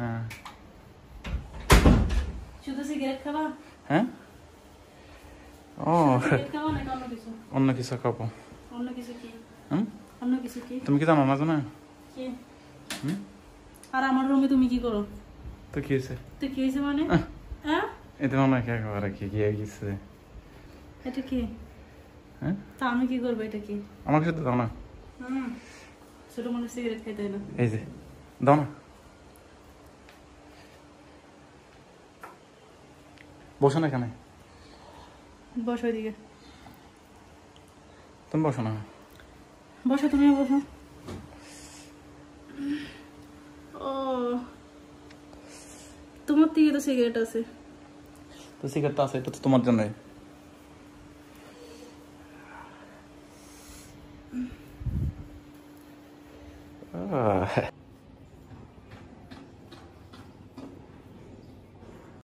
হ্যাঁ শুধু সিগারেট খাবা? হ্যাঁ ও সিগারেট খাবা নাকি অন্য কিছু? অন্য কিছু খাবো। অন্য কিছু কি? হুম অন্য কিছু কি? তুমি কি জানো না জানো? কি? আর আমার রুমে তুমি কি করো? তো কি হয়েছে? তো কি হয়েছে মানে? হ্যাঁ এটা মনে হয় একেবারে কি গিয়ে গেছে। এটা কি? হ্যাঁ তা আমি কি করবো? এটা কি? আমার কাছে তো দাও না। ছোট মানুষ সিগারেট খাইতে হয় না। এই যে দাও না। বসো না এখানে। বসো ওইদিকে। তুমি বসো না। বসো, তুমিও বসো। ও তোমার দিকে তো সিগারেট আছে। তো সিগারেট আছে, এটা তো তোমার জন্য।